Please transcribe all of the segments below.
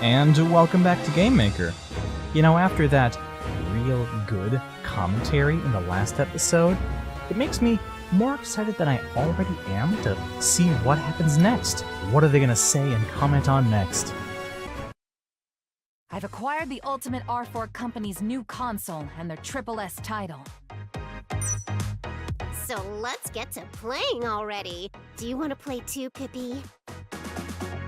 And welcome back to Game Maker. You know, after that real good commentary in the last episode, it makes me more excited than I already am to see what happens next. What are they going to say and comment on next? I've acquired the Ultimate Arfore Company's new console and their Triple S title. So let's get to playing already. Do you want to play too, Pippi?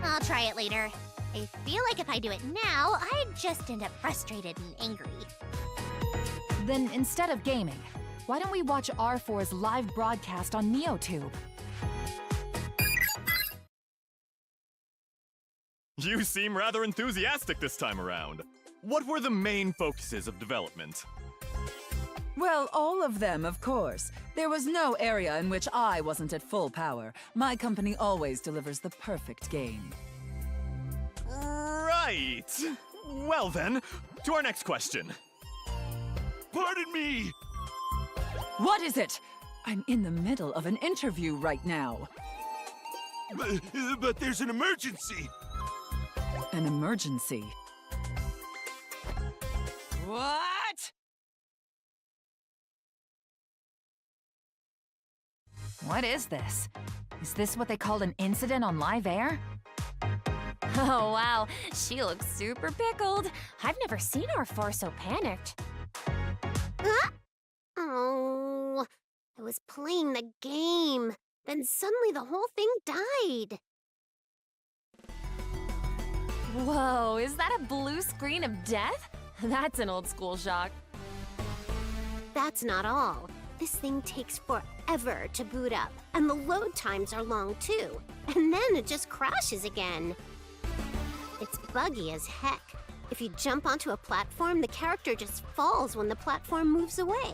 I'll try it later. I feel like if I do it now, I'd just end up frustrated and angry. Then instead of gaming, why don't we watch Arfore's live broadcast on NeoTube? You seem rather enthusiastic this time around. What were the main focuses of development? Well, all of them, of course. There was no area in which I wasn't at full power. My company always delivers the perfect game. Right. Well then, to our next question. Pardon me! What is it? I'm in the middle of an interview right now. But there's an emergency! An emergency? What? What is this? Is this what they called an incident on live air? Oh wow, she looks super pickled. I've never seen Arfore so panicked. Oh, I was playing the game. Then suddenly the whole thing died. Whoa, is that a blue screen of death? That's an old school shock. That's not all. This thing takes forever to boot up, and the load times are long too. And then it just crashes again. It's buggy as heck. If you jump onto a platform, the character just falls when the platform moves away.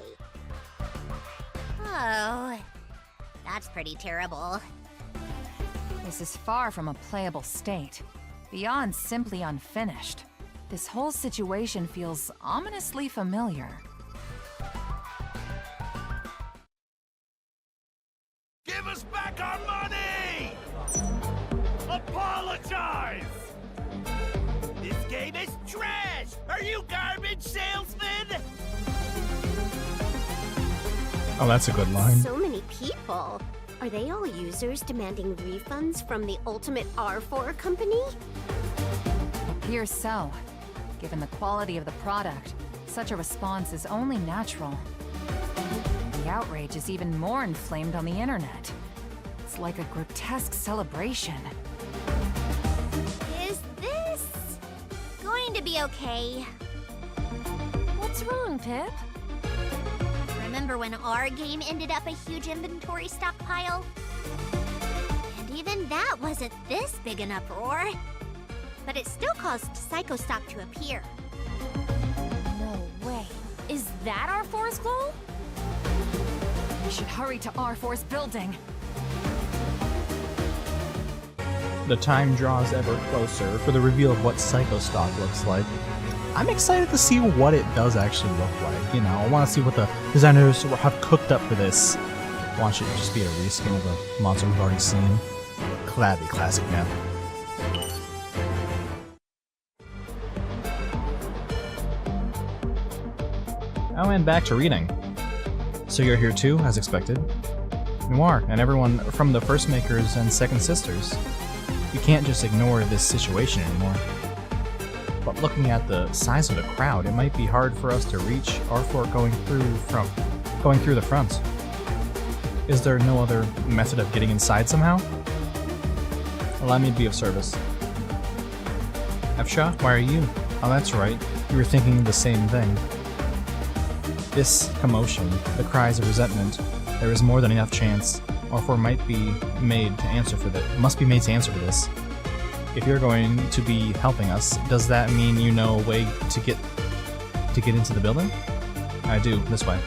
Oh, that's pretty terrible. This is far from a playable state. Beyond simply unfinished. This whole situation feels ominously familiar. Give us back our money! Apologize! This game is trash! Are you garbage salesmen? Oh, that's a good line. So many people. Are they all users demanding refunds from the Ultimate Arfore Company? Appears so. Given the quality of the product, such a response is only natural. The outrage is even more inflamed on the internet. It's like a grotesque celebration. Is this going to be okay? What's wrong, Pip? Remember when our game ended up a huge inventory stockpile? And even that wasn't this big an uproar. But it still caused Psychostock to appear. No way. Is that Arfore's goal? We should hurry to Arfore's building. The time draws ever closer for the reveal of what Psychostock looks like. I'm excited to see what it does actually look like. You know, I want to see what the designers have cooked up for this. Watch it just be a reskin of a monster we've already seen. Classic map. Oh, and back to reading. So you're here too, as expected. Noir, and everyone from the First Makers and Second Sisters. You can't just ignore this situation anymore. But looking at the size of the crowd, it might be hard for us to reach Arfore going through the front. Is there no other method of getting inside somehow? Allow me to be of service. Efsha, why are you? Oh, that's right. You were thinking the same thing. This commotion, the cries of resentment, there is more than enough chance Arfore might be made to answer for this. Must be made to answer for this. If you're going to be helping us, does that mean you know a way to get into the building? I do. This way.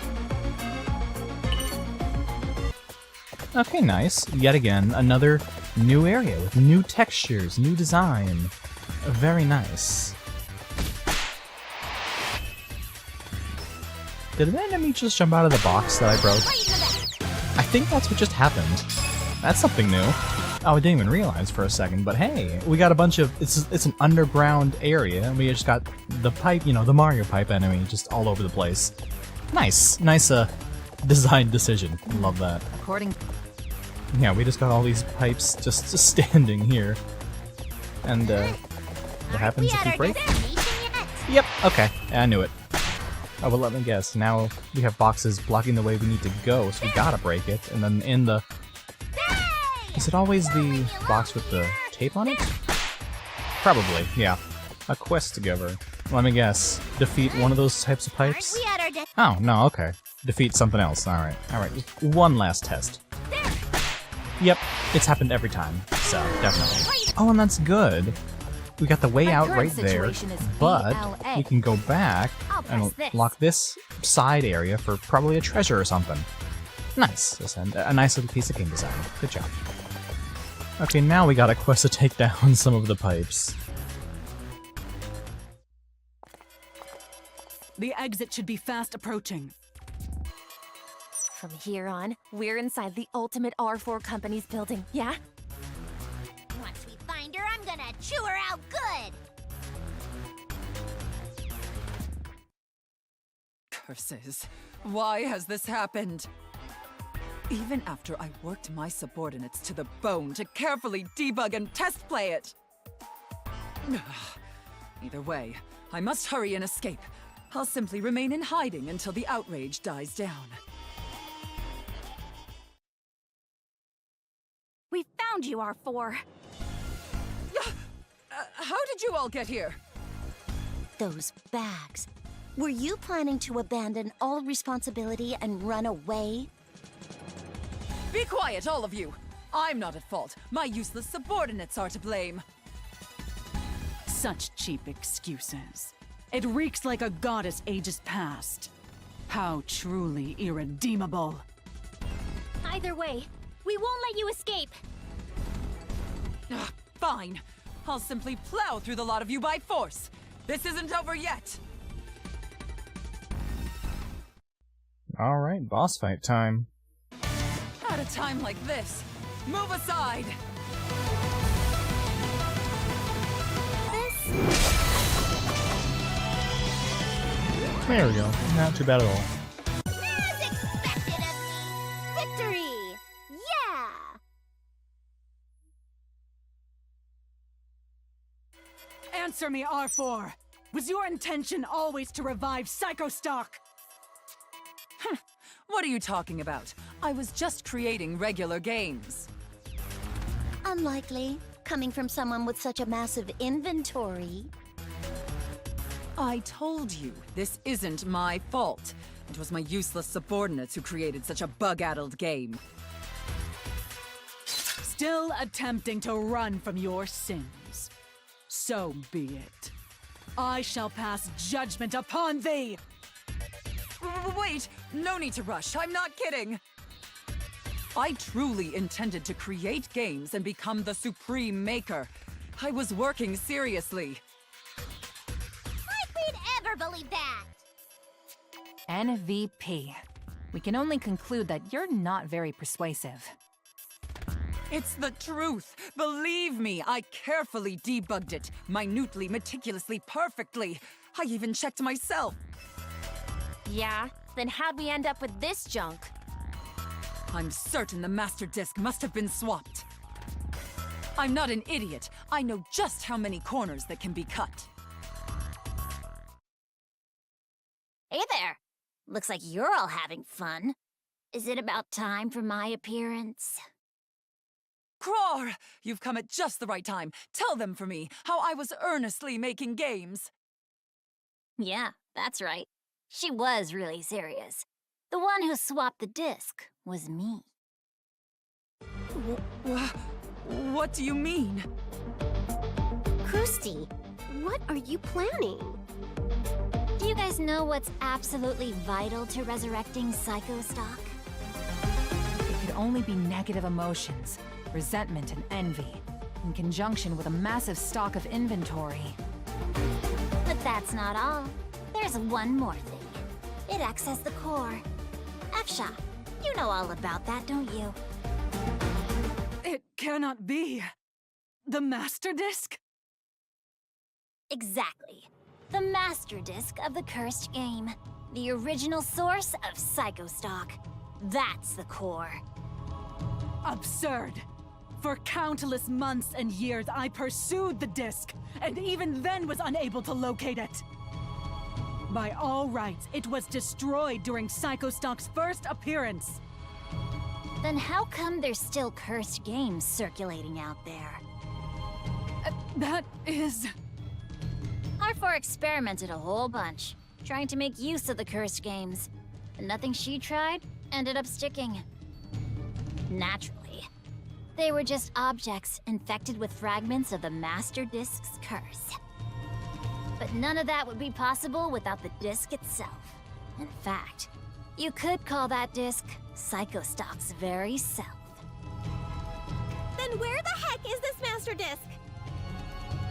Okay, nice. Yet again, another new area with new textures, new design. Very nice. Did an enemy just jump out of the box that I broke? I think that's what just happened. That's something new. Oh, I didn't even realize for a second, but hey, we got a bunch of, it's an underground area, and we just got the pipe, you know, the Mario pipe enemy just all over the place. Nice, design decision. Love that. According Yeah, we just got all these pipes just standing here. And, what happens if you break? Yep, okay, I knew it. Oh, well, let me guess. Now we have boxes blocking the way we need to go, so we gotta break it. And then in the... Is it always the box with the tape on it? Probably, yeah. A quest giver. Let me guess. Defeat one of those types of pipes? Oh, no, okay. Defeat something else. Alright, alright. One last test. Yep, it's happened every time, so definitely. Oh, and that's good. We got the way out right there, but we can go back and lock this side area for probably a treasure or something. Nice. And a nice little piece of game design. Good job. Okay, now we got a quest to take down some of the pipes. The exit should be fast approaching. From here on, we're inside the ultimate Arfore company's building, yeah? Once we find her, I'm gonna chew her out good. Curses. Why has this happened? Even after I worked my subordinates to the bone to carefully debug and test play it. Either way, I must hurry and escape. I'll simply remain in hiding until the outrage dies down. We found you, Arfore. How did you all get here? Those bags. Were you planning to abandon all responsibility and run away? Be quiet, all of you! I'm not at fault. My useless subordinates are to blame. Such cheap excuses. It reeks like a goddess ages past. How truly irredeemable. Either way, we won't let you escape. Fine. I'll simply plow through the lot of you by force. This isn't over yet. Alright, boss fight time. At a time like this, move aside! There we go. Not too bad at all. As expected of me! Victory! Yeah! Answer me, Arfore! Was your intention always to revive Psychostock? What are you talking about? I was just creating regular games. Unlikely, coming from someone with such a massive inventory. I told you, this isn't my fault. It was my useless subordinates who created such a bug-addled game. Still attempting to run from your sins. So be it. I shall pass judgment upon thee! Wait! No need to rush, I'm not kidding! I truly intended to create games and become the supreme maker. I was working seriously. Like we'd ever believe that! MVP. We can only conclude that you're not very persuasive. It's the truth! Believe me, I carefully debugged it. Minutely, meticulously, perfectly. I even checked myself. Yeah? Then how'd we end up with this junk? I'm certain the master disc must have been swapped. I'm not an idiot. I know just how many corners that can be cut. Hey there! Looks like you're all having fun. Is it about time for my appearance? Cror! You've come at just the right time. Tell them for me how I was earnestly making games. Yeah, that's right. She was really serious. The one who swapped the disc was me. What do you mean? Krusty, what are you planning? Do you guys know what's absolutely vital to resurrecting Psychostock? It could only be negative emotions, resentment and envy, in conjunction with a massive stock of inventory. But that's not all. There's one more thing. It acts as the core. Afsha, you know all about that, don't you? It cannot be. The Master Disc? Exactly. The master disc of the cursed game. The original source of Psychostock. That's the core. Absurd. For countless months and years, I pursued the disc, and even then was unable to locate it. By all rights, it was destroyed during Psychostock's first appearance. Then how come there's still cursed games circulating out there? That is... Arfore experimented a whole bunch, trying to make use of the cursed games. And nothing she tried ended up sticking. Naturally. They were just objects infected with fragments of the Master Disc's curse. But none of that would be possible without the disc itself. In fact, you could call that disc Psychostock's very self. Then where the heck is this Master Disc?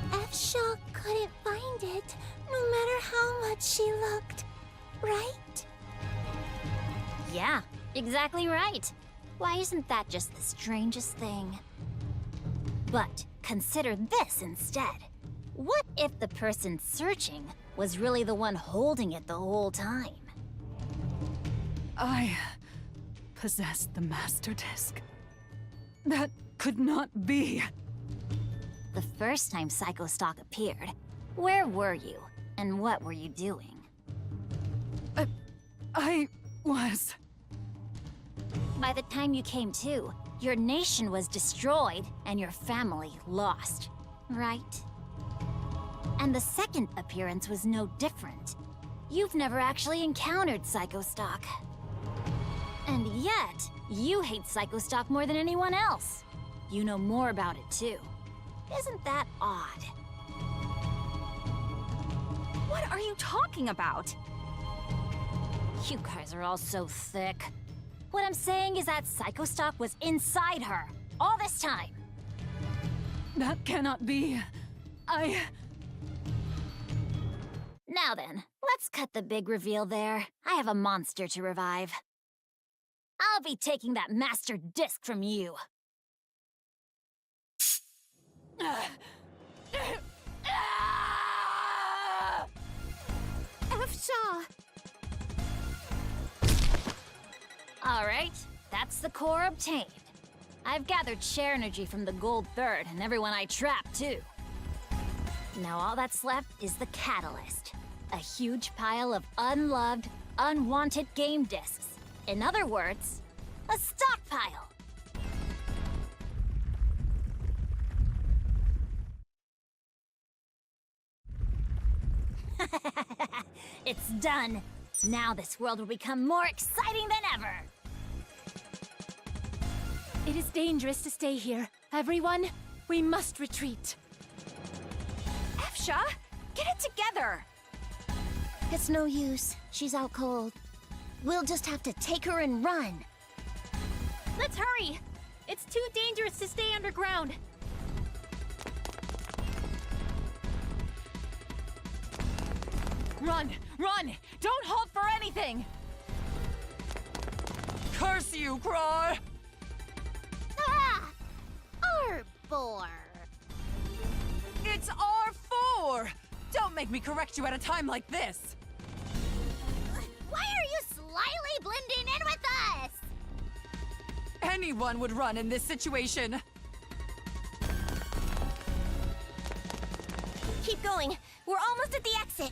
F-Shaw couldn't find it, no matter how much she looked, right? Yeah, exactly right. Why isn't that just the strangest thing? But consider this instead. What if the person searching was really the one holding it the whole time? I possessed the Master Disc. That could not be. The first time Psychostock appeared, where were you? And what were you doing? I was... By the time you came to, your nation was destroyed and your family lost, right? And the second appearance was no different. You've never actually encountered Psychostock. And yet, you hate Psychostock more than anyone else. You know more about it too. Isn't that odd? What are you talking about? You guys are all so thick. What I'm saying is that Psychostock was inside her, all this time. That cannot be. Now then, let's cut the big reveal there. I have a monster to revive. I'll be taking that Master Disc from you. F-Shaw! Alright, that's the core obtained. I've gathered share energy from the gold third and everyone I trapped too. Now all that's left is the catalyst. A huge pile of unloved, unwanted game discs. In other words, a stockpile. It's done. Now this world will become more exciting than ever. It is dangerous to stay here. Everyone, we must retreat. F-Shaw, get it together! It's no use. She's out cold. We'll just have to take her and run. Let's hurry! It's too dangerous to stay underground. Run! Run! Don't halt for anything! Curse you, Craw! Ah! Arfore! It's Arfore! Don't make me correct you at a time like this! Why are you slyly blending in with us? Anyone would run in this situation! Keep going. We're almost at the exit.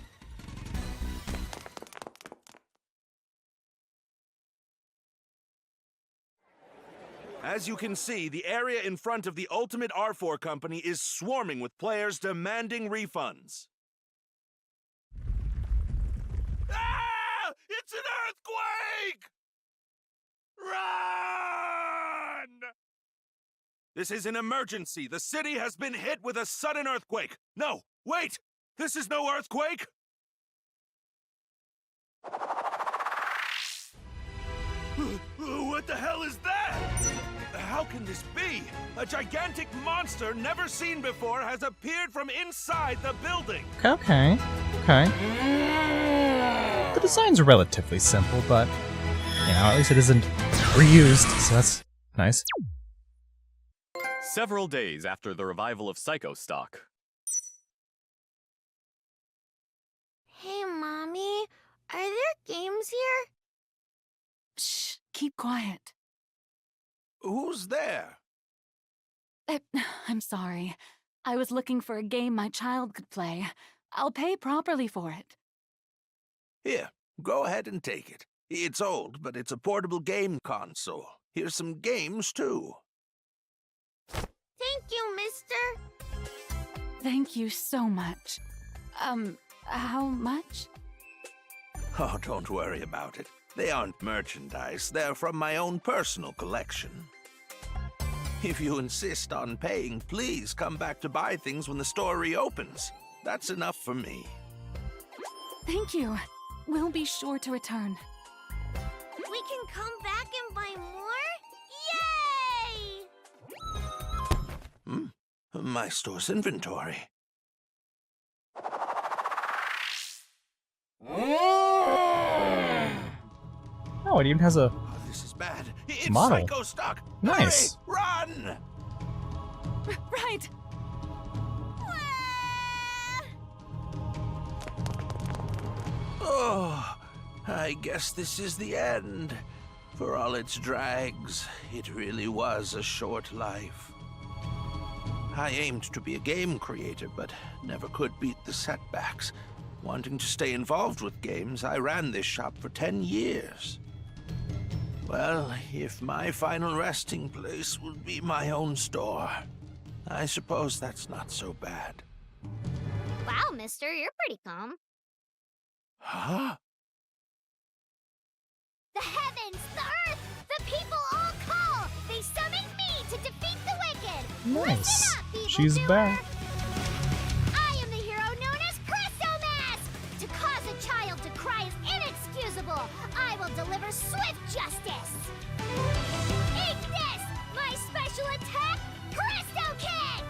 As you can see, the area in front of the Ultimate Arfore Company is swarming with players demanding refunds. Ah! It's an earthquake! Run! This is an emergency. The city has been hit with a sudden earthquake. No, wait! This is no earthquake! What the hell is that? How can this be? A gigantic monster never seen before has appeared from inside the building. Okay. The design's relatively simple, but, you know, at least it isn't reused, so that's nice. Several days after the revival of Psychostock. Hey, Mommy. Are there games here? Shh, keep quiet. Who's there? I'm sorry. I was looking for a game my child could play. I'll pay properly for it. Here, go ahead and take it. It's old, but it's a portable game console. Here's some games, too. Thank you, mister. Thank you so much. How much? Oh, don't worry about it. They aren't merchandise. They're from my own personal collection. If you insist on paying, please come back to buy things when the store reopens. That's enough for me. Thank you. We'll be sure to return. We can come back and buy more? Yay! My store's inventory. Oh, it even has a... Oh, this is bad. It's Model. Psychostock. Nice. Hurry, run! Right! Oh, I guess this is the end. For all its drags, it really was a short life. I aimed to be a game creator, but never could beat the setbacks. Wanting to stay involved with games, I ran this shop for 10 years. Well, if my final resting place will be my own store, I suppose that's not so bad. Wow, mister, you're pretty calm. Huh? The heavens, the earth, the people all call! They summon me to defeat the wicked! Nice. Listen up, people She's doer! back. I am the hero known as Presto Mask! To cause a child to cry is inexcusable! I will deliver swift justice! Take this! My special attack, Presto Kick!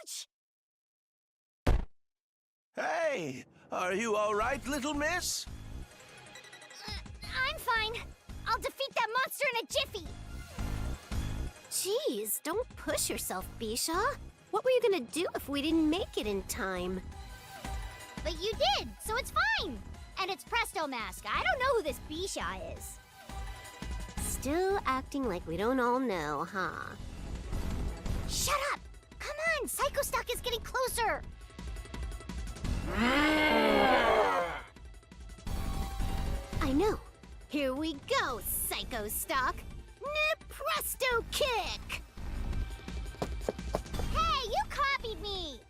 Ouch! Hey, are you all right, little miss? I'm fine. I'll defeat that monster in a jiffy. Jeez, don't push yourself, Bisha. What were you gonna do if we didn't make it in time? But you did, so it's fine. And it's Presto Mask. I don't know who this Bisha is. Still acting like we don't all know, huh? Shut up! Come on, Psychostock is getting closer. I know. Here we go, Psychostock. Presto Kick! Hey, you copied me!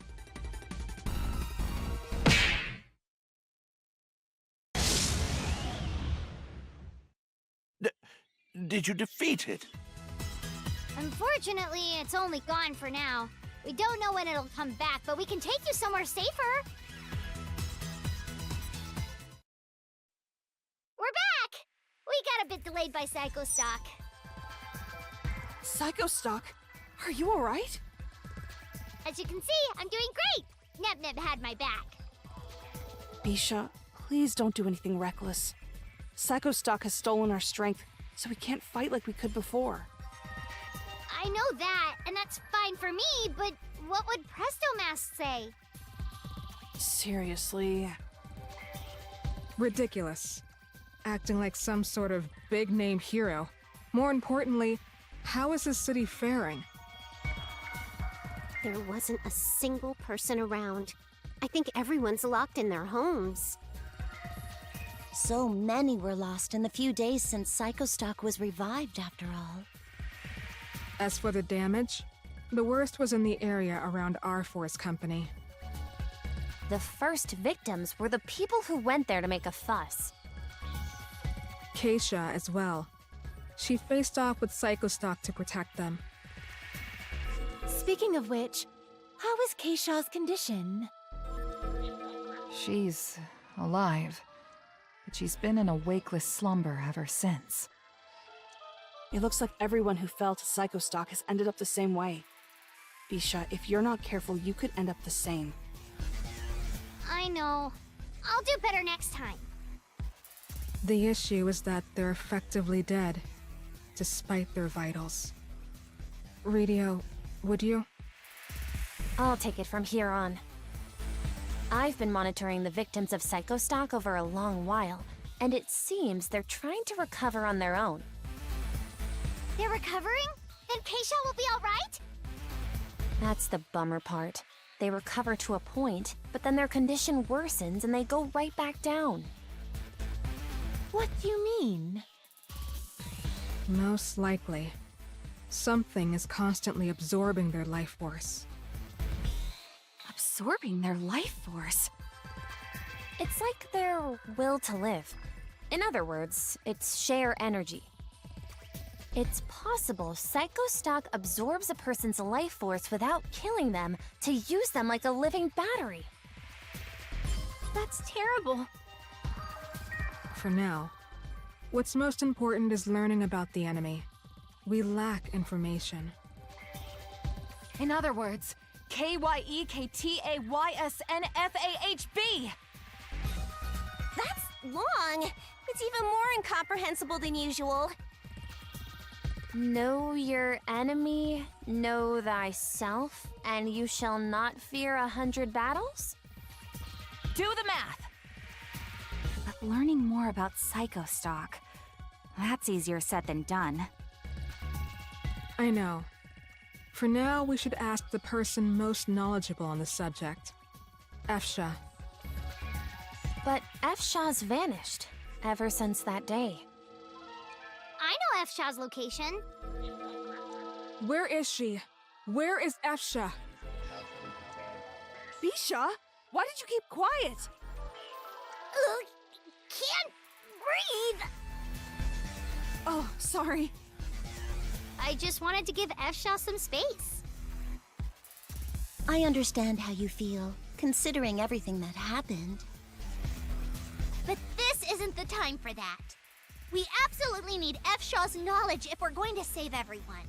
Did you defeat it? Unfortunately, it's only gone for now. We don't know when it'll come back, but we can take you somewhere safer. We're back! We got a bit delayed by Psychostock. Psychostock, are you alright? As you can see, I'm doing great! Nep had my back. Bisha, please don't do anything reckless. Psychostock has stolen our strength, so we can't fight like we could before. I know that, and that's fine for me, but what would Presto Mask say? Seriously. Ridiculous. Acting like some sort of big-name hero. More importantly, how is this city faring? There wasn't a single person around. I think everyone's locked in their homes. So many were lost in the few days since Psychostock was revived, after all. As for the damage, the worst was in the area around Arfore's company. The first victims were the people who went there to make a fuss. Keisha as well. She faced off with Psychostock to protect them. Speaking of which, how is Keisha's condition? She's alive, but she's been in a wakeless slumber ever since. It looks like everyone who fell to Psychostock has ended up the same way. Bisha, if you're not careful, you could end up the same. I know. I'll do better next time. The issue is that they're effectively dead, despite their vitals. Radio, would you? I'll take it from here on. I've been monitoring the victims of Psychostock over a long while, and it seems they're trying to recover on their own. They're recovering? Then Keisha will be alright? That's the bummer part. They recover to a point, but then their condition worsens and they go right back down. What do you mean? Most likely. Something is constantly absorbing their life force. Absorbing their life force? It's like their will to live. In other words, it's sheer energy. It's possible Psychostock absorbs a person's life force without killing them to use them like a living battery. That's terrible. For now, what's most important is learning about the enemy. We lack information. In other words, KYEKTAYSNFAHB! That's long! It's even more incomprehensible than usual. Know your enemy, know thyself, and you shall not fear 100 battles? Do the math! But learning more about Psychostock, that's easier said than done. I know. For now, we should ask the person most knowledgeable on the subject. Efsha. But Efsha's vanished ever since that day. I know Efsha's location. Where is she? Where is Efsha? Bisha, why did you keep quiet? Can't breathe! Oh, sorry. I just wanted to give Efsha some space. I understand how you feel, considering everything that happened. But this isn't the time for that. We absolutely need Efsha's knowledge if we're going to save everyone.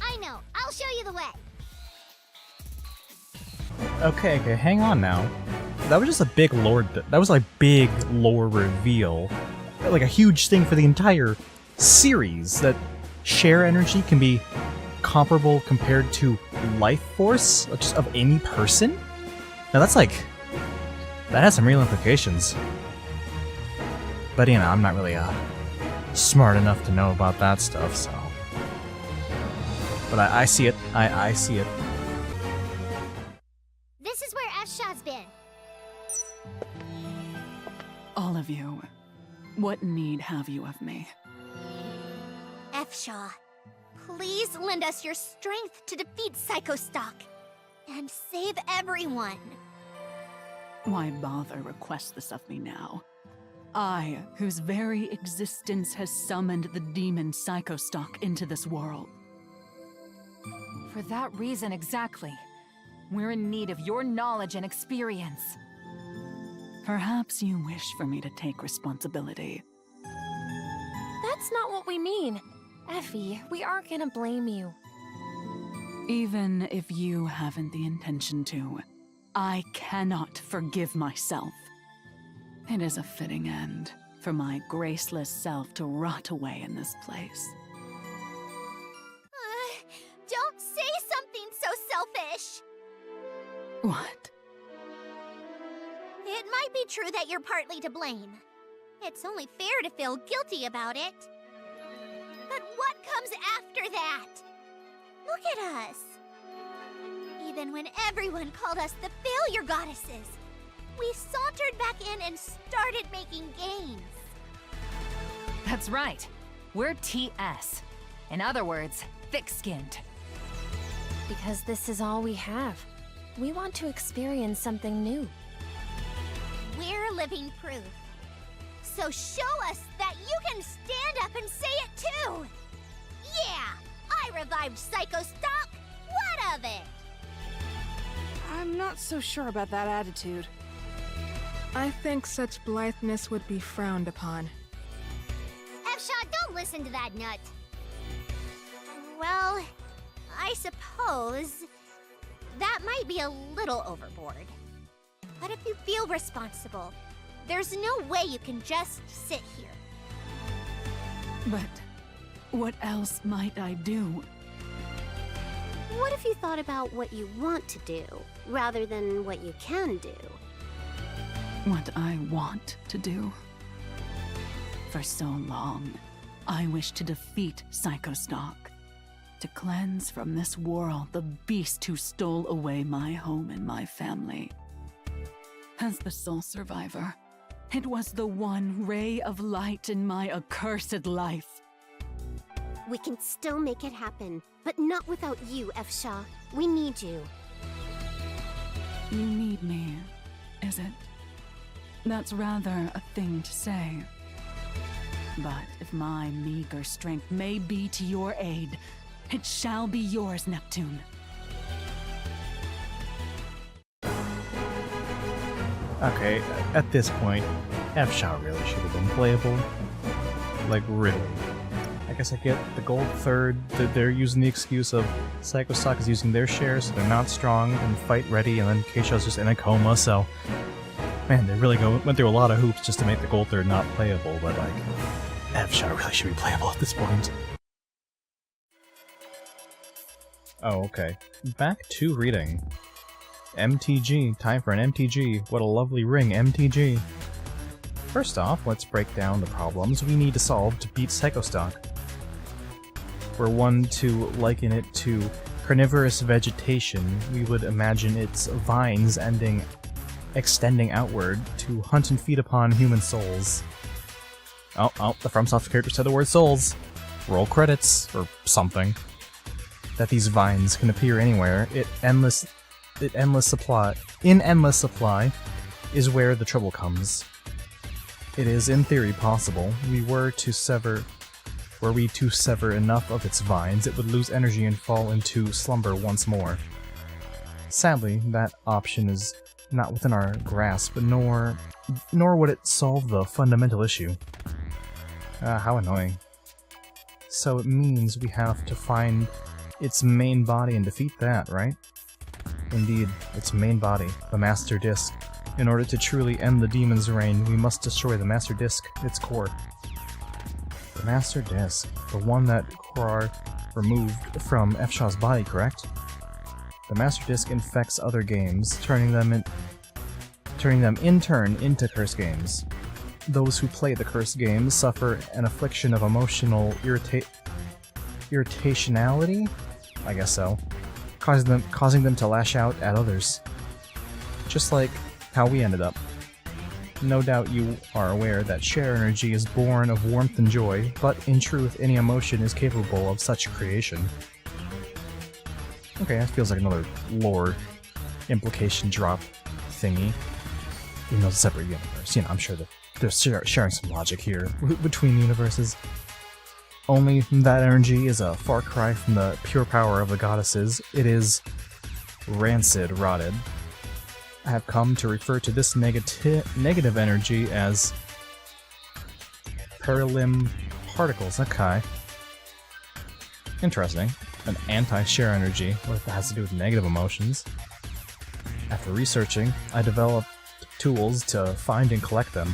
I know, I'll show you the way. Okay, hang on now. That was just a big lore. That was like big lore reveal, like a huge thing for the entire series. That share energy can be comparable compared to life force just of any person. Now that's like that has some real implications. But you know, I'm not really smart enough to know about that stuff, so. But I see it. I see it. This is where Efsha's been. All of you, what need have you of me? Efsha, please lend us your strength to defeat Psychostock and save everyone. Why bother request this of me now? I, whose very existence has summoned the demon Psychostock into this world. For that reason exactly, we're in need of your knowledge and experience. Perhaps you wish for me to take responsibility. That's not what we mean. Effie, we aren't gonna blame you. Even if you haven't the intention to, I cannot forgive myself. It is a fitting end for my graceless self to rot away in this place. Don't say something so selfish! What? It might be true that you're partly to blame. It's only fair to feel guilty about it. But what comes after that? Look at us. Even when everyone called us the failure goddesses, we sauntered back in and started making games. That's right. We're TS. In other words, thick-skinned. Because this is all we have. We want to experience something new. We're living proof. So show us that you can stand up and say it too! Yeah! I revived Psychostock! What of it? I'm not so sure about that attitude. I think such blitheness would be frowned upon. Efsha, don't listen to that nut. Well, I suppose that might be a little overboard. But if you feel responsible, There's no way you can just sit here. But what else might I do? What if you thought about what you want to do, rather than what you can do? What I want to do. For so long, I wished to defeat Psychostock, to cleanse from this world the beast who stole away my home and my family. As the sole survivor, it was the one ray of light in my accursed life. We can still make it happen, but not without you, Efsha. We need you. You need me, is it? That's rather a thing to say. But if my meager strength may be to your aid, it shall be yours, Neptune. Okay, at this point, F-Shot really should have been playable. Like, really. I guess I get the gold third, that they're using the excuse of Psychostock is using their shares, so they're not strong and fight ready, and then Keisha's just in a coma, so... Man, they really went through a lot of hoops just to make the gold third not playable, but like... F-Shot really should be playable at this point. Oh, okay. Back to reading. MTG. Time for an MTG. What a lovely ring, MTG. First off, let's break down the problems we need to solve to beat Psychostock. Were one to liken it to carnivorous vegetation, we would imagine its vines extending outward to hunt and feed upon human souls. Oh, the FromSoft character said the word souls. Roll credits, or something. That these vines can appear anywhere, in endless supply is where the trouble comes. It is in theory possible. Were we to sever enough of its vines, it would lose energy and fall into slumber once more. Sadly, that option is not within our grasp, nor would it solve the fundamental issue. How annoying. So it means we have to find its main body and defeat that, right? Indeed, its main body, the Master Disc. In order to truly end the demon's reign, we must destroy the Master Disc, its core. The Master Disc, the one that Qurar removed from F-Shaw's body, correct? The Master Disc infects other games, turning them in turn into cursed games. Those who play the cursed games suffer an affliction of emotional irritationality? I guess so. Causing them to lash out at others. Just like how we ended up. No doubt you are aware that share energy is born of warmth and joy, but in truth any emotion is capable of such creation. Okay, that feels like another lore implication drop thingy. Even though it's a separate universe, I'm sure that they're sharing some logic here between universes. Only that energy is a far cry from the pure power of the goddesses. It is rancid, rotted. I have come to refer to this negative energy as perilim particles. Okay. Interesting. An anti-share energy. What if it has to do with negative emotions? After researching, I developed tools to find and collect them.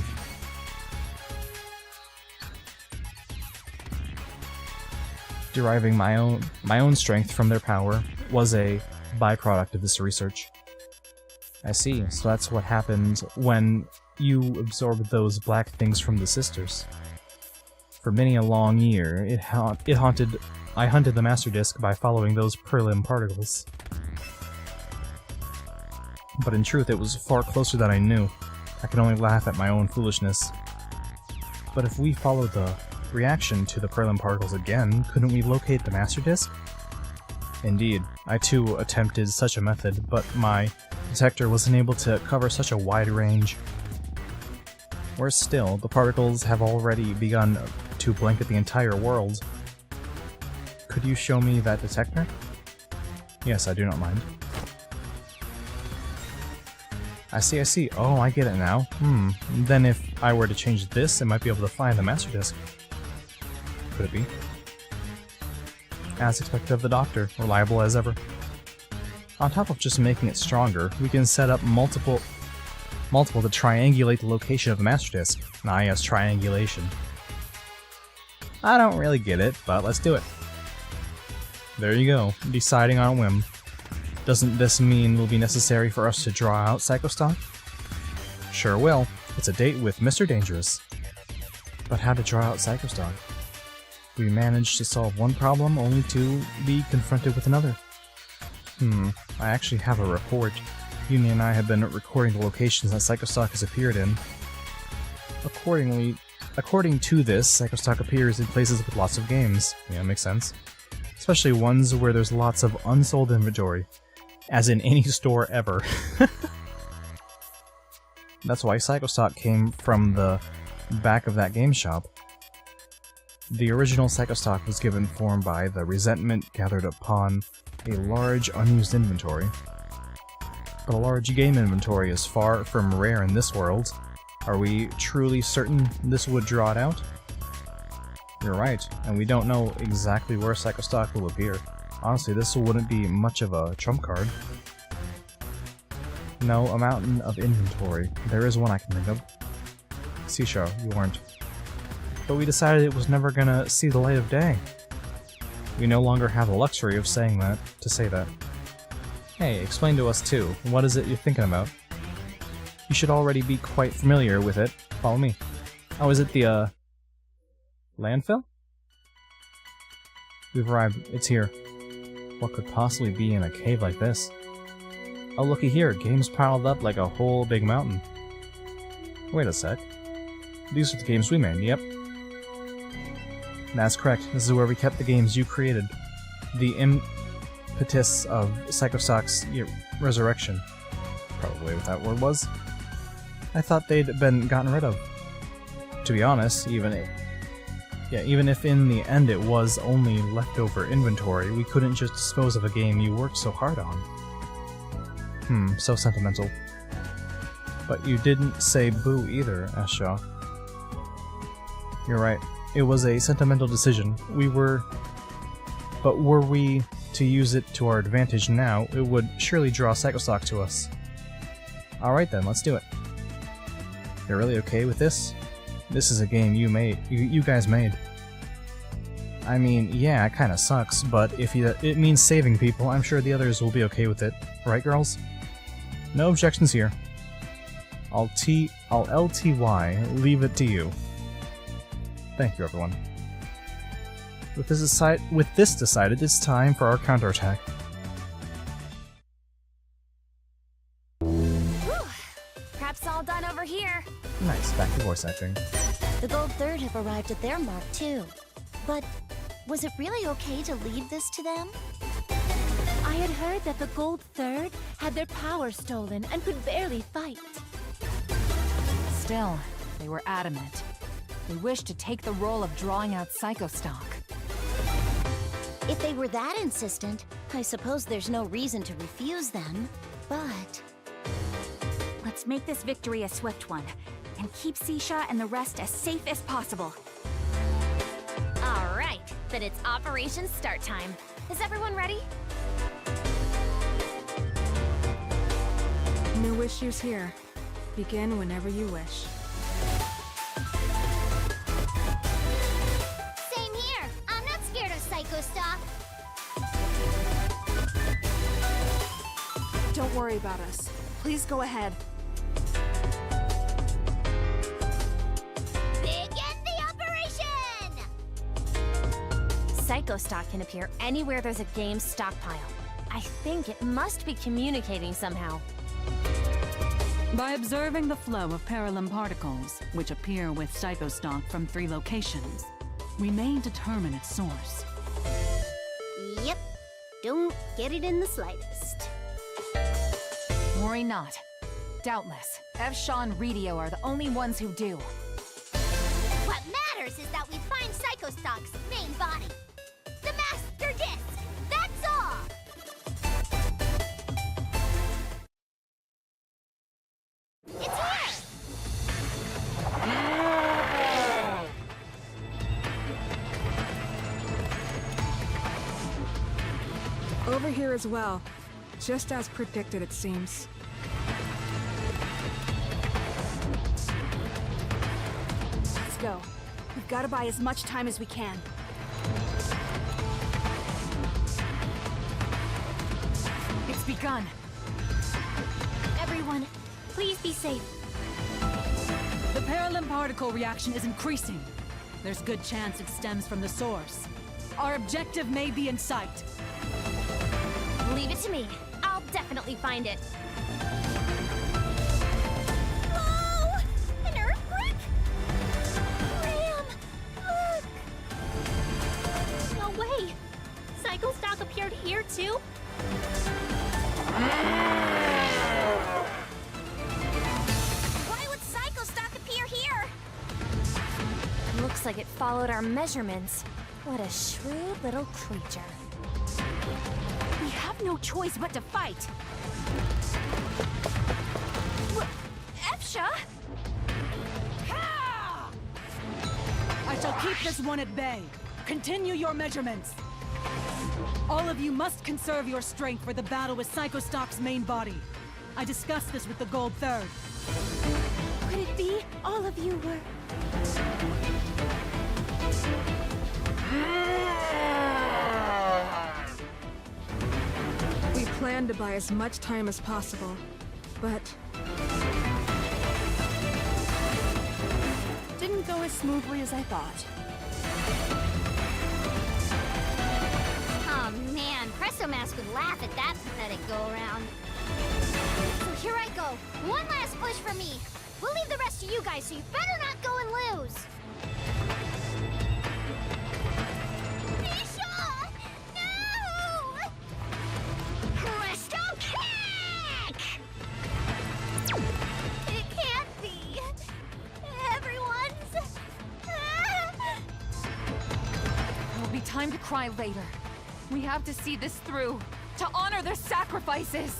Deriving my own strength from their power was a byproduct of this research. I see, so that's what happened when you absorbed those black things from the sisters. For many a long year, I hunted the Master Disc by following those perilim particles. But in truth, it was far closer than I knew. I can only laugh at my own foolishness. But if we follow the reaction to the perilim particles again, couldn't we locate the Master Disc? Indeed, I too attempted such a method, but my detector wasn't able to cover such a wide range. Worse still, the particles have already begun to blanket the entire world. Could you show me that detector? Yes, I do not mind. I see. Oh, I get it now. Then if I were to change this, I might be able to find the Master Disc. Could it be? As expected of the Doctor, reliable as ever. On top of just making it stronger, we can set up multiple multiple to triangulate the location of the master disk. Ah, yes, triangulation. I don't really get it, but let's do it. There you go, deciding on a whim. Doesn't this mean it will be necessary for us to draw out Psychostock? Sure will. It's a date with Mr. Dangerous. But how to draw out Psychostock? We managed to solve one problem only to be confronted with another. I actually have a report. Uni and I have been recording the locations that Psychostock has appeared in. According to this, Psychostock appears in places with lots of games. Yeah, makes sense. Especially ones where there's lots of unsold inventory. As in any store ever. That's why Psychostock came from the back of that game shop. The original Psychostock was given form by the resentment gathered upon a large unused inventory. But a large game inventory is far from rare in this world. Are we truly certain this would draw it out? You're right, and we don't know exactly where Psychostock will appear. Honestly, this wouldn't be much of a trump card. No, a mountain of inventory. There is one I can think of. Seashell, you weren't. But we decided it was never gonna see the light of day. We no longer have the luxury of saying that, to say that. Hey, explain to us too. What is it you're thinking about? You should already be quite familiar with it. Follow me. Oh, is it the, landfill? We've arrived. It's here. What could possibly be in a cave like this? Oh, looky here. Games piled up like a whole big mountain. Wait a sec. These are the games we made, yep. That's correct. This is where we kept the games you created. The impetus of Psychostock's resurrection. Probably what that word was. I thought they'd been gotten rid of. To be honest, even if in the end it was only leftover inventory, we couldn't just dispose of a game you worked so hard on. So sentimental. But you didn't say boo either, asked Shaw. You're right. It was a sentimental decision. But were we to use it to our advantage now, it would surely draw Psychostock to us. Alright then, let's do it. You're really okay with this? This is a game you guys made. I mean, yeah, it kinda sucks, but if it means saving people, I'm sure the others will be okay with it. Right, girls? No objections here. I'll LTY, leave it to you. Thank you, everyone. With this decided, it's time for our counterattack. Perhaps all done over here. Nice, back to voice acting. The Gold Third have arrived at their mark, too. But was it really okay to leave this to them? I had heard that the Gold Third had their power stolen and could barely fight. Still, they were adamant. They wished to take the role of drawing out Psychostock. If they were that insistent, I suppose there's no reason to refuse them. But let's make this victory a swift one, and keep Sisha and the rest as safe as possible. All right, then it's Operation Start Time. Is everyone ready? No issues here. Begin whenever you wish. same here. I'm not scared of Psychostock. Don't worry about us. Please go ahead. Begin the operation! Psychostock can appear anywhere there's a game stockpile. I think it must be communicating somehow. By observing the flow of parallel particles, which appear with Psychostock from 3 locations, we may determine its source. Yep. Don't get it in the slightest. Worry not. Doubtless, Evshaw and Redio are the only ones who do. What matters is that we find Psychostock's main body. The Master Disc! That's all! It's here! Over here as well. Just as predicted, it seems. go. We've got to buy as much time as we can. It's begun. Everyone, please be safe. The parallel particle reaction is increasing. There's good chance it stems from the source. Our objective may be in sight. Leave it to me. I'll definitely find it. Whoa! An earthquake? Ram! Look! No way! Psychostock appeared here too? Why would Psychostock appear here? Looks like it followed our measurements. What a shrewd little creature. We have no choice but to fight. Efsha? I shall keep this one at bay. Continue your measurements. All of you must conserve your strength for the battle with Psychostock's main body. I discussed this with the Gold Third. Could it be all of you were... We planned to buy as much time as possible, but Didn't go as smoothly as I thought. Oh man, Presto Mask would laugh at that pathetic go-around. So here I go. One last push from me. We'll leave the rest to you guys, so you better not go and lose. Misha! No! Presto Kick! It can't be. Everyone's... There'll be time to cry later. We have to see this through, to honor their sacrifices.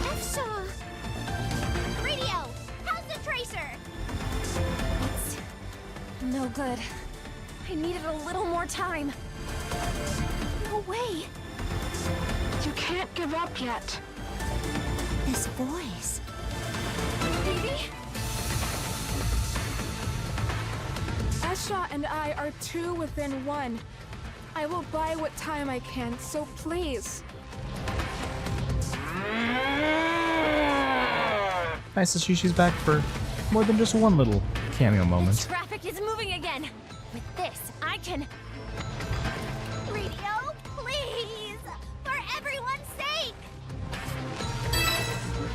Efsha! Radio, how's the tracer? It's no good. I needed a little more time. No way. you can't give up yet. This voice. Baby? Esha and I are two within one. I will buy what time I can, so please. Nice to see she's back for more than just one little cameo moment. The traffic is moving again. With this, I can... Radio, please! For everyone's sake!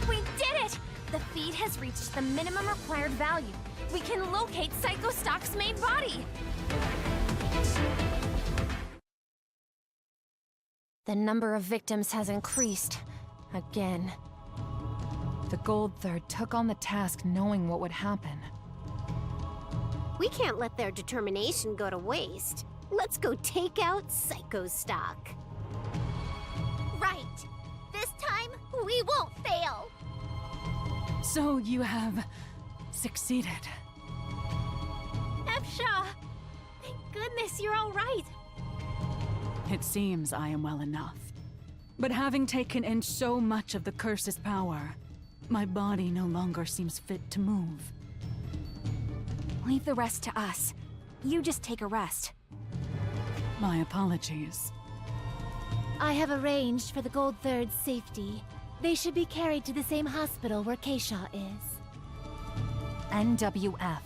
We did it! The feed has reached the minimum required value. We can locate Psychostock's main body! The number of victims has increased. Again. The Gold Third took on the task knowing what would happen. We can't let their determination go to waste. Let's go take out Psychostock. Right! This time, we won't fail! So you have succeeded. Efsha! Thank goodness you're all right. It seems I am well enough. But having taken in so much of the curse's power, my body no longer seems fit to move. Leave the rest to us. You just take a rest. My apologies. I have arranged for the Gold Third's safety. They should be carried to the same hospital where Keisha is. NWF.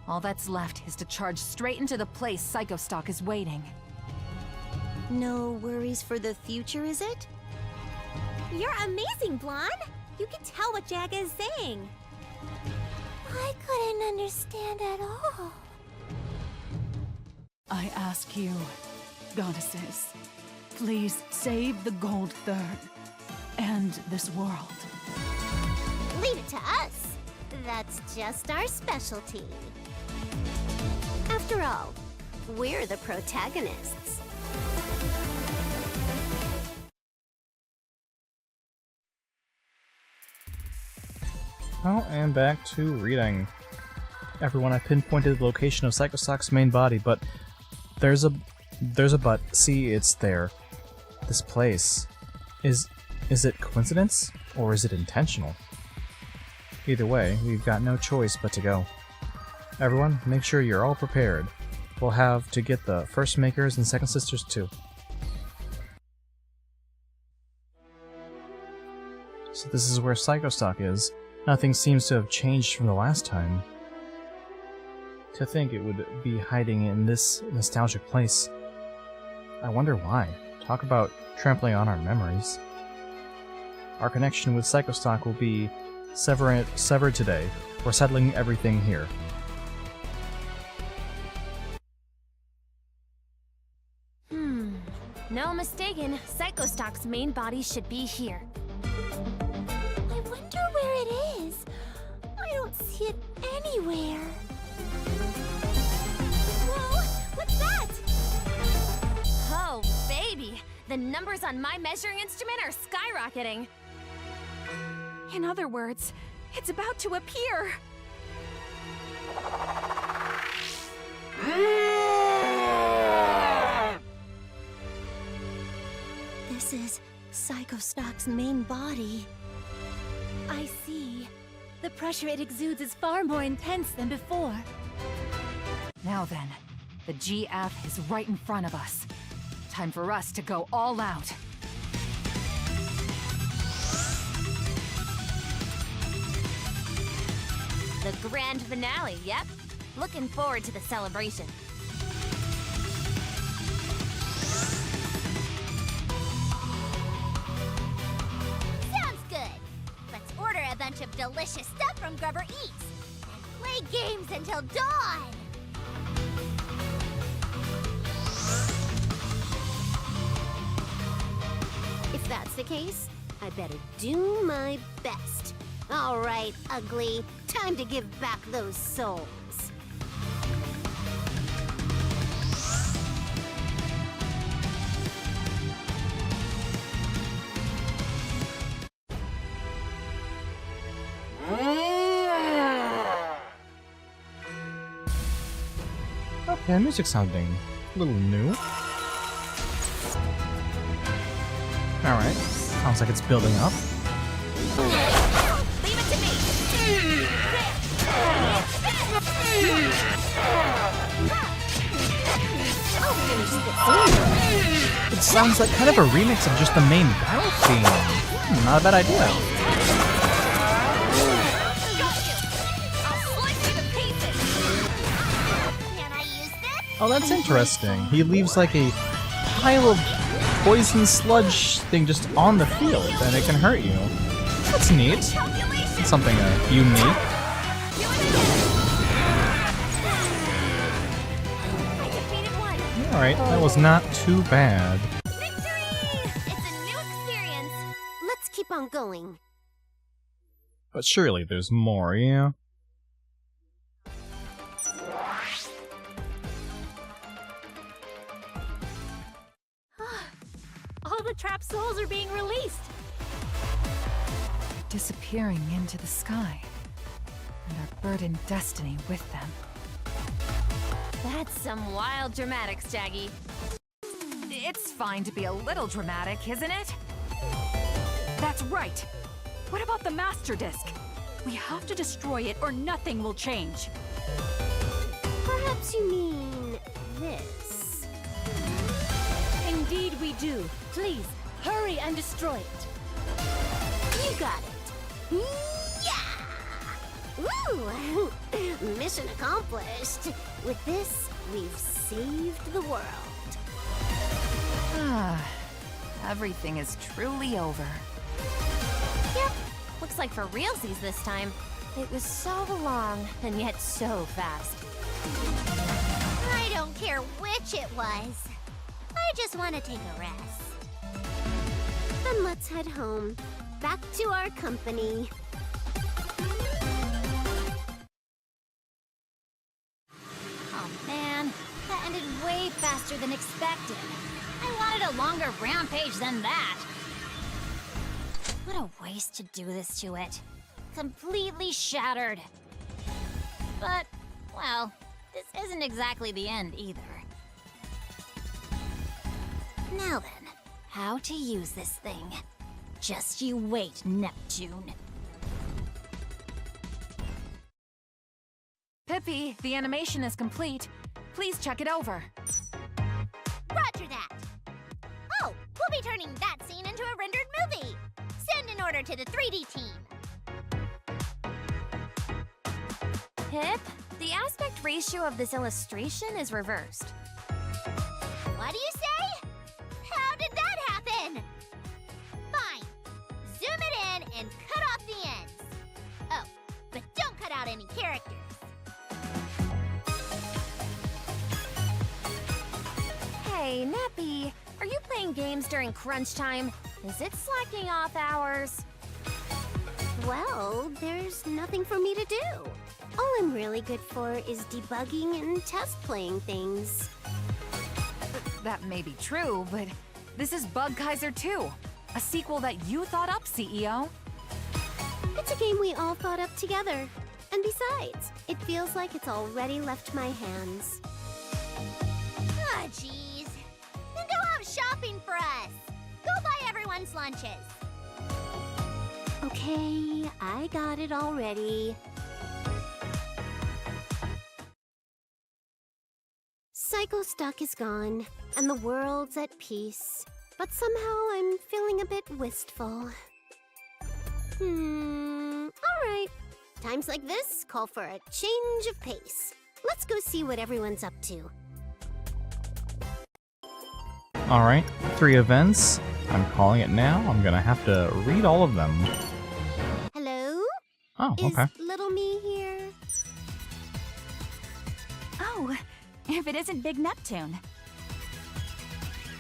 All that's left is to charge straight into the place Psychostock is waiting. No worries for the future, is it? You're amazing, Blonde! You can tell what Jaga is saying. I couldn't understand at all. I ask you, goddesses, please save the Gold Third and this world. Leave it to us. That's just our specialty. After all, we're the protagonists. Oh, and back to reading. Everyone, I pinpointed the location of Psychostock's main body, but there's a but. See, it's there. This place. Is it coincidence? Or is it intentional? Either way, we've got no choice but to go. Everyone, make sure you're all prepared. We'll have to get the first makers and second sisters too. So this is where Psychostock is. Nothing seems to have changed from the last time. To think it would be hiding in this nostalgic place. I wonder why. Talk about trampling on our memories. Our connection with Psychostock will be severed today. We're settling everything here. No mistaken, Psychostock's main body should be here. I wonder where it is. I don't see it anywhere. Whoa! What's that? Oh, baby! The numbers on my measuring instrument are skyrocketing. In other words, it's about to appear. This is Psychostock's main body. I see. The pressure it exudes is far more intense than before. Now then, the GF is right in front of us. Time for us to go all out. The grand finale, yep. Looking forward to the celebration. Sounds good. Let's order a bunch of delicious stuff from Grubber Eats and play games until dawn. If that's the case, I better do my best. All right, Ugly. Time to give back those souls. Okay, music sounding a little new. Alright, sounds like it's building up. Leave it to me! It sounds like kind of a remix of just the main battle theme. Not a bad idea. Oh, that's interesting. He leaves like a pile of poison sludge thing just on the field, and it can hurt you. That's neat. It's something unique. Alright, that was not too bad. Victory! It's a new experience. Let's keep on going. But surely there's more, yeah? All the trapped souls are being released. Disappearing into the sky. And our burdened destiny with them. That's some wild dramatics, Jaggy. It's fine to be a little dramatic, isn't it? That's right. What about the Master Disc? We have to destroy it or nothing will change. Perhaps you mean this. Indeed we do. Please, hurry and destroy it. You got it. Yeah! Woo! Mission accomplished. With this, we've saved the world. Everything is truly over. Yep. Looks like for realsies this time. It was so long, and yet so fast. I don't care which it was. I just want to take a rest. Then let's head home. Back to our company. Oh man, that ended way faster than expected. I wanted a longer rampage than that. What a waste to do this to it. Completely shattered. But Well, this isn't exactly the end either. Now then, how to use this thing. Just you wait, Neptune. Pippi, the animation is complete. Please check it over. Roger that. Oh, we'll be turning that scene into a rendered movie. Send an order to the 3D team. Pip, the aspect ratio of this illustration is reversed. What do you say? How did that happen? Fine. Zoom it in and cut off the ends. Oh, but don't cut out any characters. Hey, Nappy, are you playing games during crunch time? Is it slacking off hours? Well, there's nothing for me to do. All I'm really good for is debugging and test playing things. That may be true, but this is Bug Kaiser 2, a sequel that you thought up, CEO. It's a game we all thought up together. And besides, it feels like it's already left my hands. Ah, jeez. Then go out shopping for us. Go buy everyone's lunches. Okay, I got it already. Psychostock is gone, and the world's at peace. But somehow I'm feeling a bit wistful. Alright. Times like this call for a change of pace. Let's go see what everyone's up to. Alright, 3 events. I'm calling it now. I'm gonna have to read all of them. Hello? Oh, okay. Is little me here? Oh, if it isn't Big Neptune.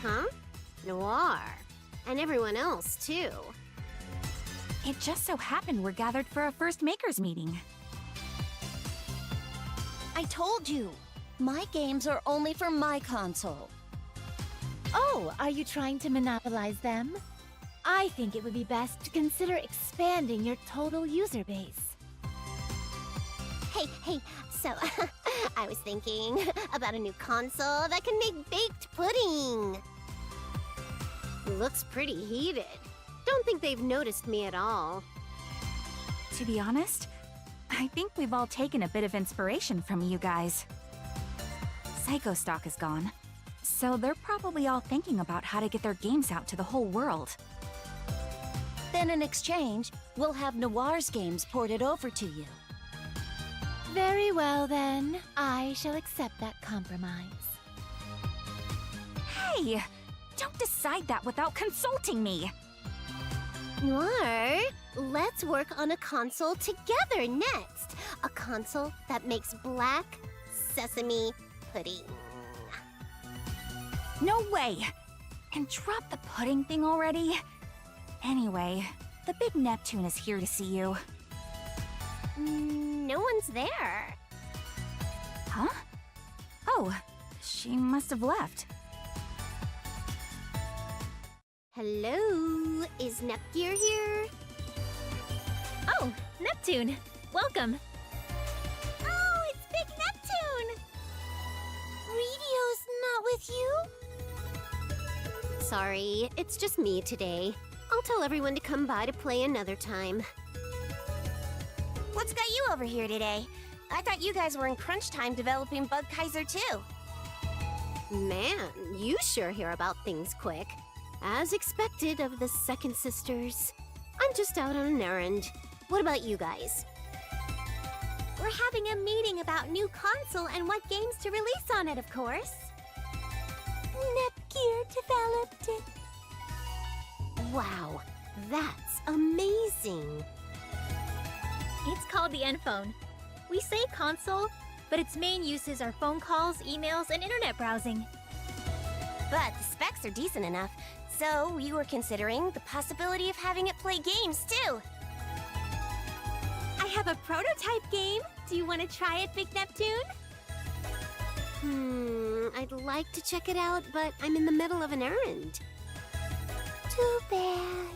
Huh? Noir. And everyone else, too. It just so happened we're gathered for a first Makers meeting. I told you. My games are only for my console. Oh, are you trying to monopolize them? I think it would be best to consider expanding your total user base. Hey, so I was thinking about a new console that can make baked pudding. Looks pretty heated. Don't think they've noticed me at all. To be honest, I think we've all taken a bit of inspiration from you guys. Psychostock is gone, so they're probably all thinking about how to get their games out to the whole world. Then in exchange, we'll have Noir's games ported over to you. Very well, then. I shall accept that compromise. Hey! Don't decide that without consulting me! Noir, let's work on a console together next. A console that makes black sesame pudding. No way! And drop the pudding thing already. Anyway, the Big Neptune is here to see you. No one's there. Huh? Oh, she must have left. Hello, is Nepgear here? Oh, Neptune! Welcome! Oh, it's Big Neptune! Radio's not with you? Sorry, it's just me today. I'll tell everyone to come by to play another time. What's got you over here today? I thought you guys were in crunch time developing Bug Kaiser 2. Man, you sure hear about things quick. As expected of the second sisters. I'm just out on an errand. What about you guys? We're having a meeting about new console and what games to release on it, of course. Nepgear developed it. Wow, that's amazing. It's called the N-Phone. We say console, but its main uses are phone calls, emails, and internet browsing. But the specs are decent enough, so we were considering the possibility of having it play games too. I have a prototype game. Do you want to try it, Big Neptune? I'd like to check it out, but I'm in the middle of an errand. Too bad.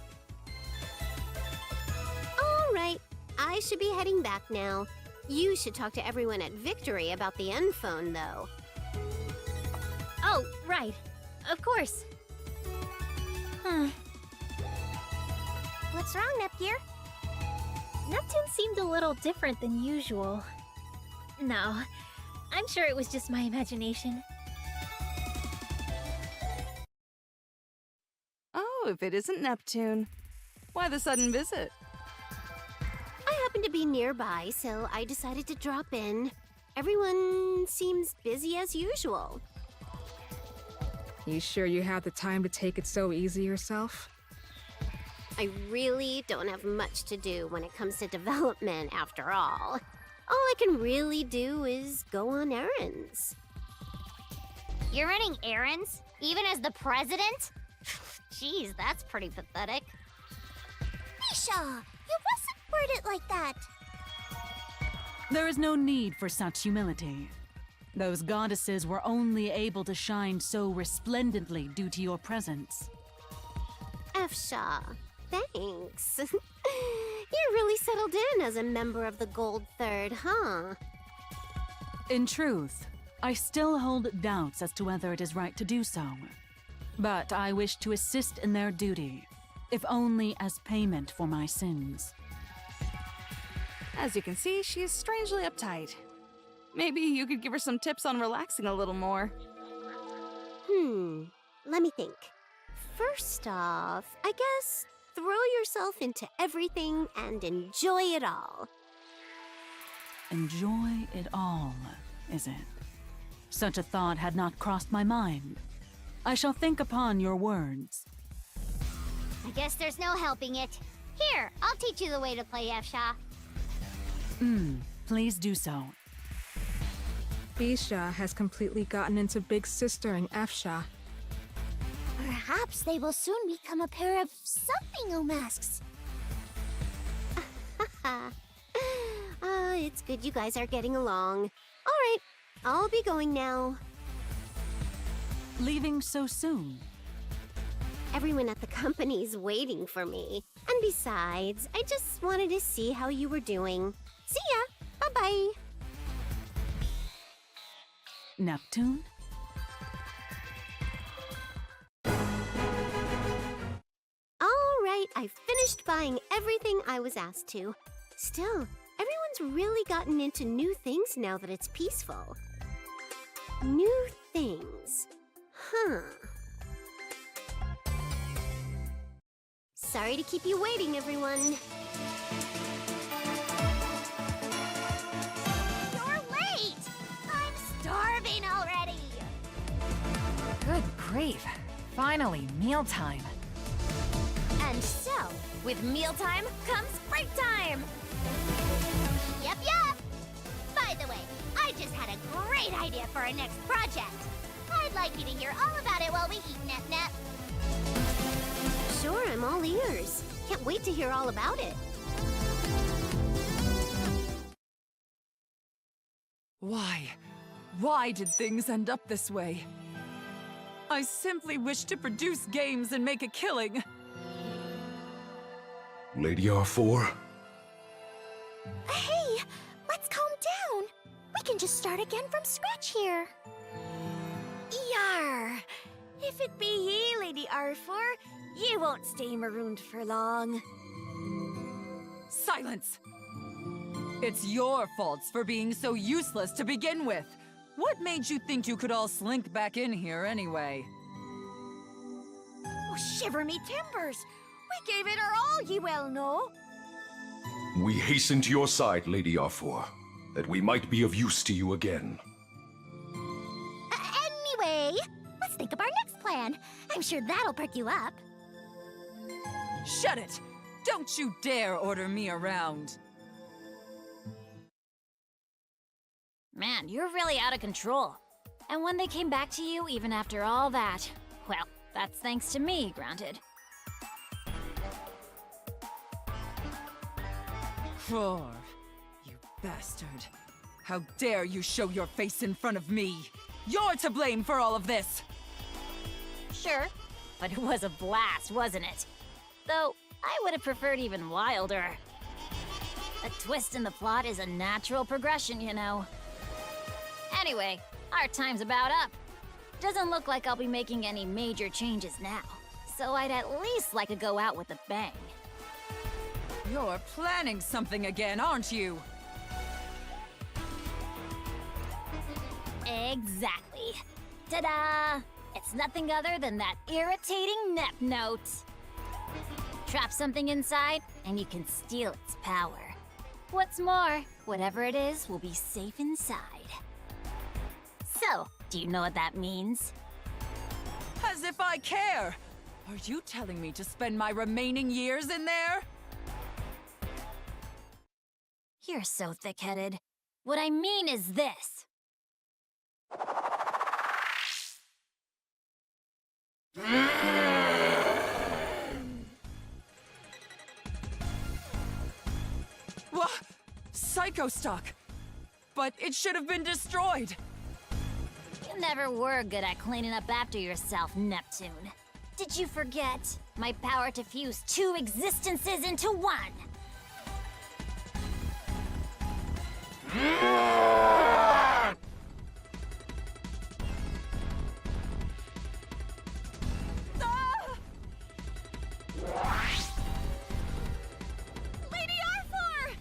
All right, I should be heading back now. You should talk to everyone at Victory about the end phone, though. Oh, right. Of course. What's wrong, Nepgear? Neptune seemed a little different than usual. No, I'm sure it was just my imagination. Oh, if it isn't Neptune, why the sudden visit? I happened to be nearby, so I decided to drop in. Everyone seems busy as usual. You sure you have the time to take it so easy yourself? I really don't have much to do when it comes to development, after all. All I can really do is go on errands. You're running errands? Even as the president? Jeez, that's pretty pathetic. Misha, you mustn't word it like that. There is no need for such humility. Those goddesses were only able to shine so resplendently due to your presence. Shaw, thanks. You're really settled in as a member of the Gold Third, huh? In truth, I still hold doubts as to whether it is right to do so. But I wish to assist in their duty, if only as payment for my sins. As you can see, she is strangely uptight. Maybe you could give her some tips on relaxing a little more. Let me think. First off, I guess throw yourself into everything and enjoy it all. Enjoy it all, is it? Such a thought had not crossed my mind. I shall think upon your words. I guess there's no helping it. Here, I'll teach you the way to play F-Sha. Please do so. Bisha has completely gotten into Big Sistering F-Sha. Perhaps they will soon become a pair of something-o masks. It's good you guys are getting along. All right, I'll be going now. Leaving so soon? Everyone at the company's waiting for me. And besides, I just wanted to see how you were doing. See ya! Bye-bye! Neptune? Alright, I finished buying everything I was asked to. Still, everyone's really gotten into new things now that it's peaceful. New things. Huh. Sorry to keep you waiting, everyone. You're late! I'm starving already! Good grief. Finally, mealtime. And so, with mealtime comes break time! Yep, yep! By the way, I just had a great idea for our next project. I'd like you to hear all about it while we eat, Nep-Nep. Sure, I'm all ears. Can't wait to hear all about it. Why did things end up this way? I simply wish to produce games and make a killing. Lady Arfore? Hey, let's calm down. We can just start again from scratch here. Yar! If it be ye, Lady Arfore, ye won't stay marooned for long. Silence! It's your faults for being so useless to begin with. What made you think you could all slink back in here anyway? Oh, shiver me timbers! We gave it our all, ye well know. We hasten to your side, Lady Arfore, that we might be of use to you again. Anyway, let's think of our next plan. I'm sure that'll perk you up. Shut it! Don't you dare order me around. Man, you're really out of control. And when they came back to you, even after all that, well, that's thanks to me, granted. Arfore, you bastard. How dare you show your face in front of me? You're to blame for all of this! Sure, but it was a blast, wasn't it? Though, I would have preferred even wilder. A twist in the plot is a natural progression, you know. Anyway, our time's about up. Doesn't look like I'll be making any major changes now, so I'd at least like to go out with a bang. You're planning something again, aren't you? Exactly. Ta-da! It's nothing other than that irritating Nep note. Trap something inside, and you can steal its power. What's more, whatever it is will be safe inside. So, do you know what that means? As if I care! Are you telling me to spend my remaining years in there? You're so thick-headed. What I mean is this. What? Psychostock! But it should have been destroyed! You never were good at cleaning up after yourself, Neptune. Did you forget? My power to fuse two existences into one! Lady Arfore!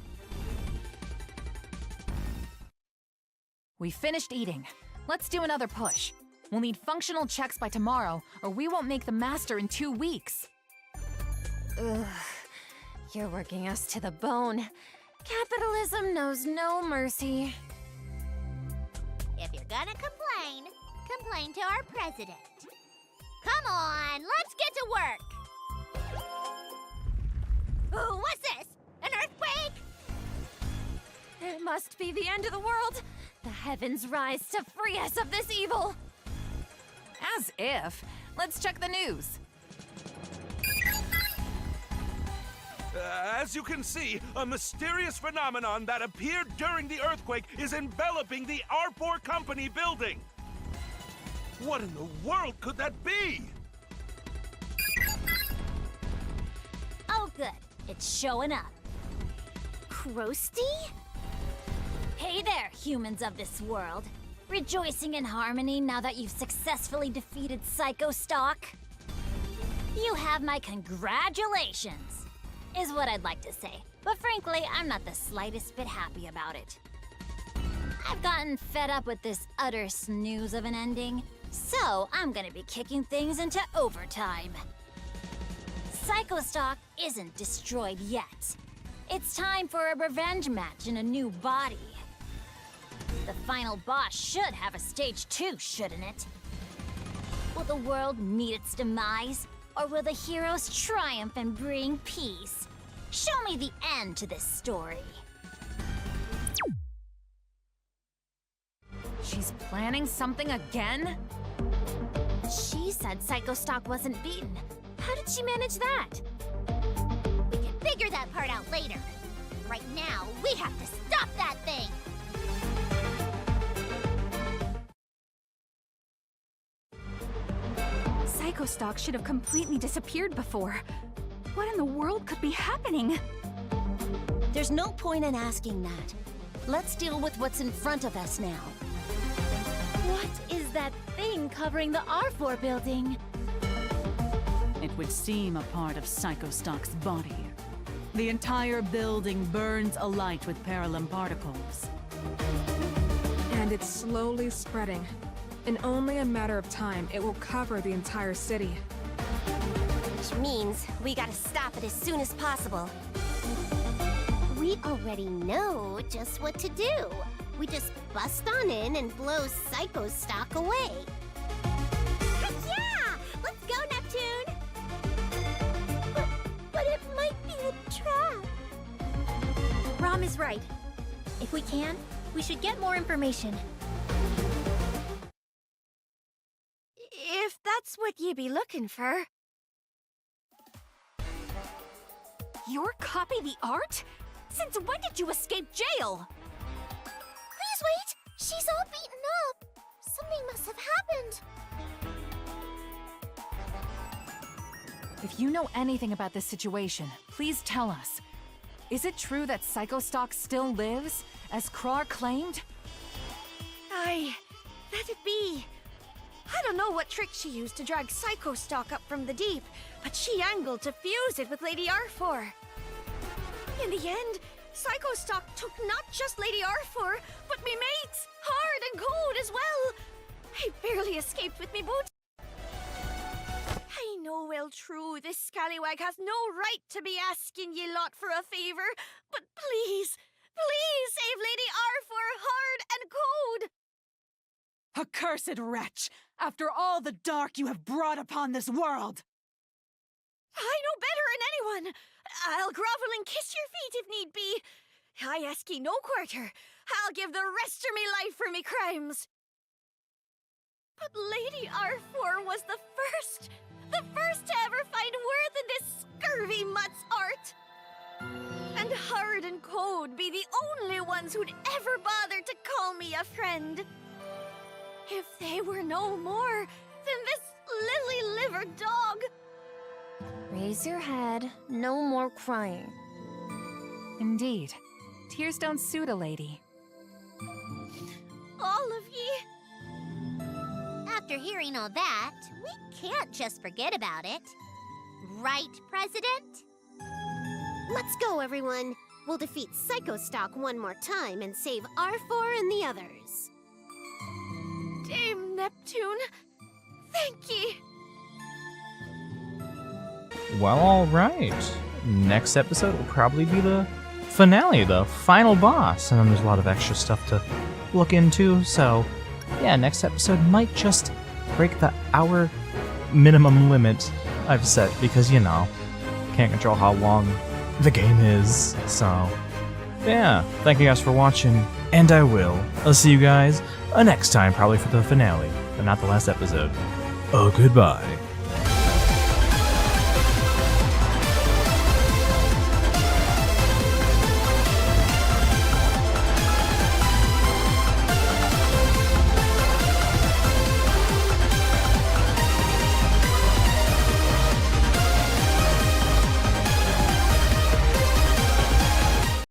We finished eating. Let's do another push. We'll need functional checks by tomorrow, or we won't make the master in 2 weeks. Ugh. You're working us to the bone. Capitalism knows no mercy. If you're gonna complain, complain to our president. Come on, let's get to work! Ooh, what's this? An earthquake? It must be the end of the world. The heavens rise to free us of this evil. As if. Let's check the news. As you can see, a mysterious phenomenon that appeared during the earthquake is enveloping the Arfore Company building. What in the world could that be? Oh good, it's showing up. Krusty? Hey there, humans of this world. Rejoicing in harmony now that you've successfully defeated Psychostock? You have my congratulations, is what I'd like to say. But frankly, I'm not the slightest bit happy about it. I've gotten fed up with this utter snooze of an ending, so I'm gonna be kicking things into overtime. Psychostock isn't destroyed yet. It's time for a revenge match in a new body. The final boss should have a stage 2, shouldn't it? Will the world meet its demise, or will the heroes triumph and bring peace? Show me the end to this story. She's planning something again? She said Psychostock wasn't beaten. How did she manage that? We can figure that part out later. Right now, we have to stop that thing! Psychostock should have completely disappeared before. What in the world could be happening? There's no point in asking that. Let's deal with what's in front of us now. What is that thing covering the Arfore building? It would seem a part of Psychostock's body. The entire building burns alight with parallel particles. And it's slowly spreading. In only a matter of time, it will cover the entire city. Which means we gotta stop it as soon as possible. We already know just what to do. We just bust on in and blow Psychostock away. Yeah! Let's go, Neptune! But it might be a trap. Rom is right. If we can, we should get more information. If that's what ye be looking for. Your copy the art? Since when did you escape jail? Please wait! She's all beaten up! Something must have happened! If you know anything about this situation, please tell us. Is it true that Psychostock still lives, as Krar claimed? Aye, let it be. I don't know what trick she used to drag Psychostock up from the deep, but she angled to fuse it with Lady Arfore. In the end, Psychostock took not just Lady Arfore, but me mates, Hard and Cold as well. I barely escaped with me boots. I know well true this scallywag has no right to be asking ye lot for a favor, but please, please save Lady Arfore, Hard and Cold. Accursed wretch! After all the dark you have brought upon this world! I know better than anyone. I'll grovel and kiss your feet if need be. I ask ye no quarter. I'll give the rest of me life for me crimes. But Lady Arfore was the first to ever find worth in this scurvy mutt's art. And Hard and Cold be the only ones who'd ever bother to call me a friend. If they were no more than this lily-livered dog. Raise your head. No more crying. Indeed. Tears don't suit a lady. All of ye. After hearing all that, we can't just forget about it. Right, President? Let's go, everyone. We'll defeat Psychostock one more time and save Arfore and the others. Dame Neptune, thank ye. Well, alright. Next episode will probably be the finale, the final boss, and then there's a lot of extra stuff to look into, so yeah, next episode might just break the hour minimum limit I've set, because, you know, can't control how long the game is, so yeah, thank you guys for watching, and I'll see you guys next time, probably for the finale, but not the last episode. Goodbye.